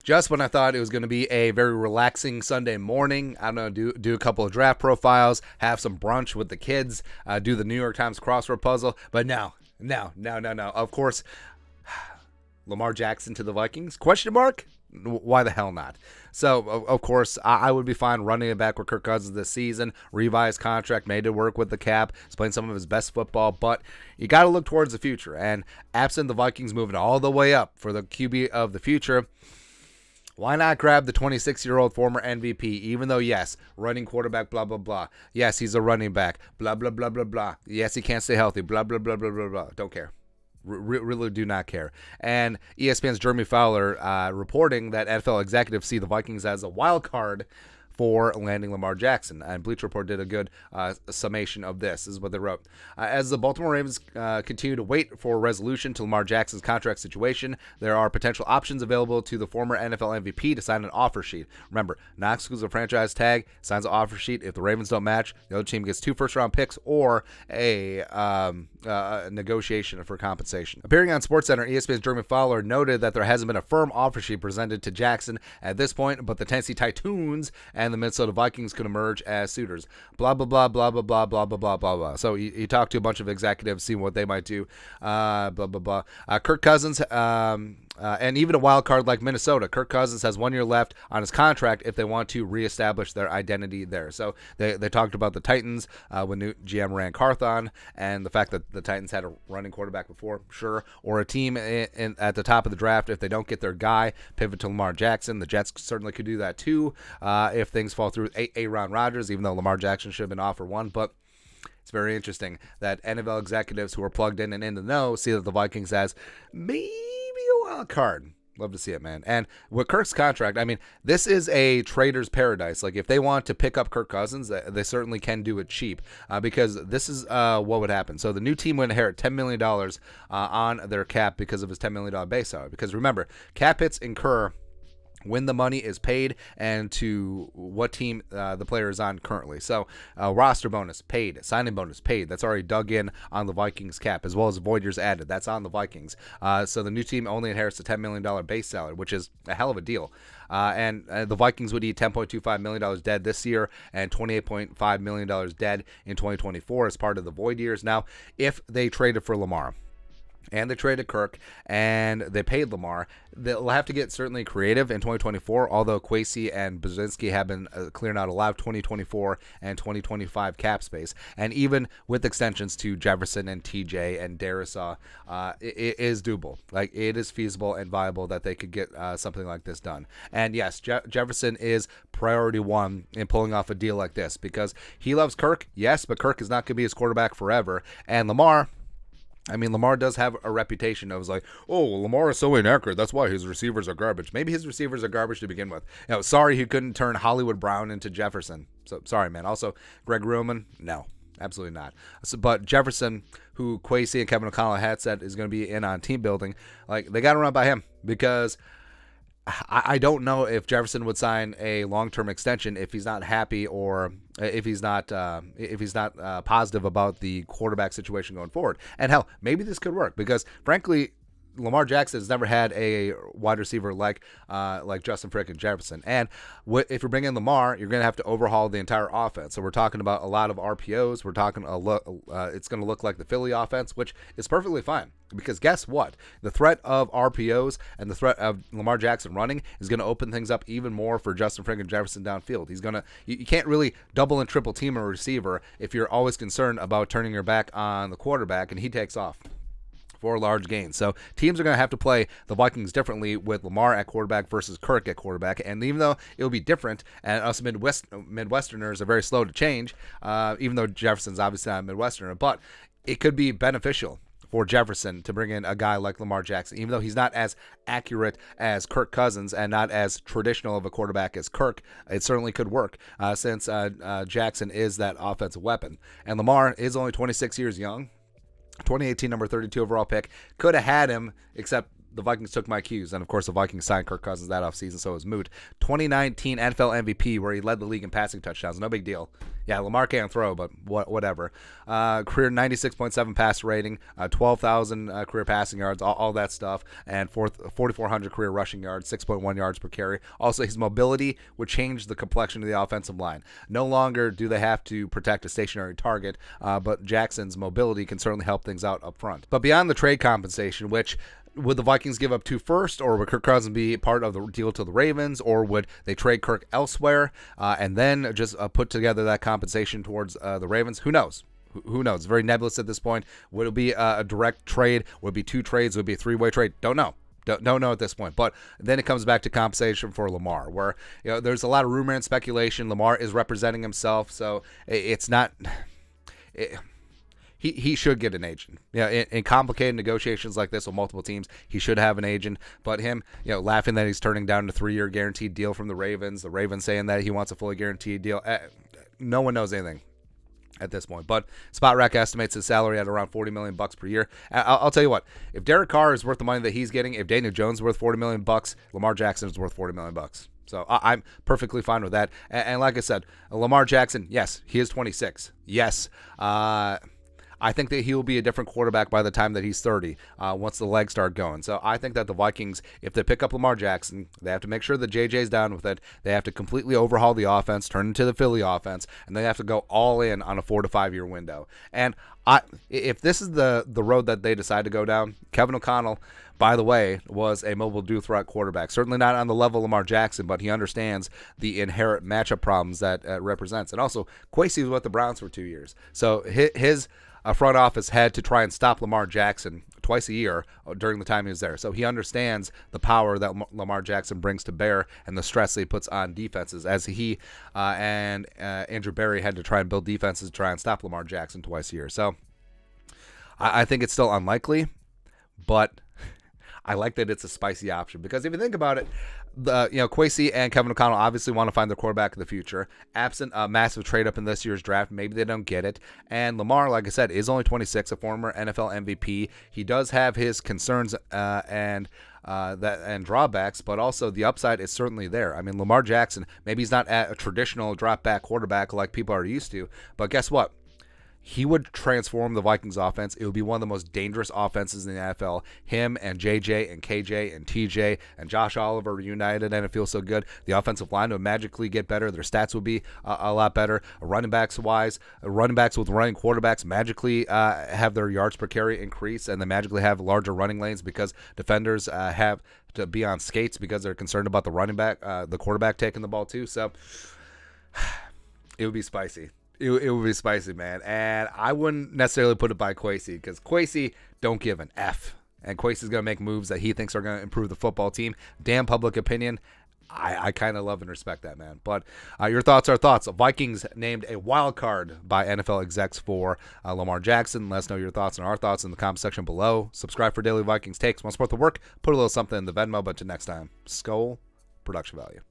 just when I thought it was going to be a very relaxing Sunday morning. I don't know, do a couple of draft profiles, have some brunch with the kids, do the New York Times crossword puzzle. But no. Of course, Lamar Jackson to the Vikings? Question mark? Why the hell not? So, of course, I would be fine running it back with Kirk Cousins this season. Revised contract, made it work with the cap. He's playing some of his best football, but you got to look towards the future. And absent the Vikings moving all the way up for the QB of the future, why not grab the 26-year-old former MVP, even though, yes, running quarterback, blah, blah, blah. Yes, he's a running back, blah, blah, blah, blah, blah. Yes, he can't stay healthy, blah, blah, blah, blah, blah, blah. Don't care. Really do not care. And ESPN's Jeremy Fowler reporting that NFL executives see the Vikings as a wild card for landing Lamar Jackson. And Bleacher Report did a good summation of this. This is what they wrote. As the Baltimore Ravens continue to wait for a resolution to Lamar Jackson's contract situation, there are potential options available to the former NFL MVP to sign an offer sheet. Remember, not exclusive franchise tag, signs an offer sheet. If the Ravens don't match, the other team gets 2 first-round picks or a negotiation for compensation. Appearing on SportsCenter, ESPN's Jeremy Fowler noted that there hasn't been a firm offer sheet presented to Jackson at this point, but the Tennessee Titans and the Minnesota Vikings could emerge as suitors. Blah, blah, blah, blah, blah, blah, blah, blah, blah, blah, blah. So he talked to a bunch of executives, seeing what they might do. Blah, blah, blah. Kirk Cousins, and even a wild card like Minnesota. Kirk Cousins has 1 year left on his contract if they want to reestablish their identity there. So they talked about the Titans when new GM Rand Carthon, and the fact that the Titans had a running quarterback before, sure. Or a team at the top of the draft, if they don't get their guy, pivot to Lamar Jackson. The Jets certainly could do that too if things fall through Aaron Rodgers, even though Lamar Jackson should have been offer one. But it's very interesting that NFL executives who are plugged in and in the know see that the Vikings as maybe a wild card. Love to see it, man. And with Kirk's contract, I mean, this is a trader's paradise. Like, if they want to pick up Kirk Cousins, they certainly can do it cheap because this is what would happen. So the new team would inherit $10 million on their cap because of his $10 million base salary. Because remember, cap hits incur when the money is paid and to what team the player is on currently. So roster bonus paid, signing bonus paid. That's already dug in on the Vikings cap, as well as void years added. That's on the Vikings. So the new team only inherits the $10 million base salary, which is a hell of a deal. And the Vikings would eat $10.25 million dead this year and $28.5 million dead in 2024 as part of the void years. Now, if they traded for Lamar, and they traded Kirk, and they paid Lamar, they'll have to get certainly creative in 2024, although Kwesi and Brzezinski have been clearing out a lot of 2024 and 2025 cap space. And even with extensions to Jefferson and TJ and Darisaw, it is doable. Like, it is feasible and viable that they could get something like this done. And yes, Jefferson is priority one in pulling off a deal like this because he loves Kirk, yes, but Kirk is not going to be his quarterback forever. And Lamar does have a reputation of like, oh, Lamar is so inaccurate. That's why his receivers are garbage. Maybe his receivers are garbage to begin with. Sorry he couldn't turn Hollywood Brown into Jefferson. So sorry, man. Also, Greg Roman, no, absolutely not. But Jefferson, who Kwesi and Kevin O'Connell had said is going to be in on team building, like, they got to run by him because I don't know if Jefferson would sign a long-term extension if he's not happy or if he's not positive about the quarterback situation going forward. And hell, maybe this could work because, frankly, Lamar Jackson has never had a wide receiver like Justin Frick and Jefferson. And if you're bringing Lamar, you're going to have to overhaul the entire offense. So we're talking about a lot of RPOs. We're talking it's going to look like the Philly offense, which is perfectly fine. Because guess what? The threat of RPOs and the threat of Lamar Jackson running is going to open things up even more for Justin Frick and Jefferson downfield. You can't really double and triple team a receiver if you're always concerned about turning your back on the quarterback and he takes off for large gains. So teams are going to have to play the Vikings differently with Lamar at quarterback versus Kirk at quarterback. And even though it'll be different, and us Midwesterners are very slow to change, even though Jefferson's obviously not a Midwesterner, but it could be beneficial for Jefferson to bring in a guy like Lamar Jackson, even though he's not as accurate as Kirk Cousins and not as traditional of a quarterback as Kirk. It certainly could work since Jackson is that offensive weapon. And Lamar is only 26 years young. 2018 number 32 overall pick. Could have had him, except the Vikings took my cues, and of course the Vikings signed Kirk Cousins that offseason, so it was moot. 2019 NFL MVP, where he led the league in passing touchdowns. No big deal. Yeah, Lamar can't throw, but whatever. Career 96.7 pass rating, 12,000 career passing yards, all that stuff, and 4,400 career rushing yards, 6.1 yards per carry. Also, his mobility would change the complexion of the offensive line. No longer do they have to protect a stationary target, but Jackson's mobility can certainly help things out up front. But beyond the trade compensation, which would the Vikings give up 2 first, or would Kirk Cousins be part of the deal to the Ravens, or would they trade Kirk elsewhere and then just put together that compensation towards the Ravens? Who knows? Who knows? It's very nebulous at this point. Would it be a direct trade? Would it be 2 trades? Would it be a 3-way trade? Don't know. Don't know at this point. But then it comes back to compensation for Lamar, where there's a lot of rumor and speculation. Lamar is representing himself, so it's not. He should get an agent. In complicated negotiations like this with multiple teams, he should have an agent. But him, laughing that he's turning down a 3-year guaranteed deal from the Ravens saying that he wants a fully guaranteed deal. No one knows anything at this point. But Spot Rack estimates his salary at around $40 million per year. I'll tell you what, if Derek Carr is worth the money that he's getting, if Daniel Jones is worth $40 million, Lamar Jackson is worth $40 million. So I'm perfectly fine with that. And like I said, Lamar Jackson, yes, he is 26. Yes, I think that he will be a different quarterback by the time that he's 30, once the legs start going. So I think that the Vikings, if they pick up Lamar Jackson, they have to make sure that JJ's down with it. They have to completely overhaul the offense, turn into the Philly offense, and they have to go all in on a 4 to 5 year window. And if this is the road that they decide to go down, Kevin O'Connell, by the way, was a mobile dual threat quarterback. Certainly not on the level of Lamar Jackson, but he understands the inherent matchup problems that represents. And also, Kwesi was with the Browns for 2 years. So his front office had to try and stop Lamar Jackson twice a year during the time he was there. So he understands the power that Lamar Jackson brings to bear and the stress that he puts on defenses, as he and Andrew Berry had to try and build defenses to try and stop Lamar Jackson twice a year. So I think it's still unlikely, but I like that it's a spicy option, because if you think about it, Kwesi and Kevin O'Connell obviously want to find their quarterback of the future. Absent a massive trade up in this year's draft, maybe they don't get it. And Lamar, like I said, is only 26, a former NFL MVP. He does have his concerns and drawbacks, but also the upside is certainly there. I mean, Lamar Jackson, maybe he's not a traditional drop back quarterback like people are used to, but guess what? He would transform the Vikings offense. It would be one of the most dangerous offenses in the NFL. Him and JJ and KJ and TJ and Josh Oliver reunited, and it feels so good. The offensive line would magically get better. Their stats would be a lot better. Running backs with running quarterbacks magically have their yards per carry increase, and they magically have larger running lanes because defenders have to be on skates because they're concerned about the quarterback taking the ball too. So it would be spicy. It would be spicy, man. And I wouldn't necessarily put it by Kwesi, because Kwesi don't give an F. And Kwesi's going to make moves that he thinks are going to improve the football team. Damn public opinion. I kind of love and respect that, man. But your thoughts are thoughts. Vikings named a wild card by NFL execs for Lamar Jackson. Let us know your thoughts and our thoughts in the comment section below. Subscribe for daily Vikings takes. Want to support the work? Put a little something in the Venmo. But until next time, Skull Production Value.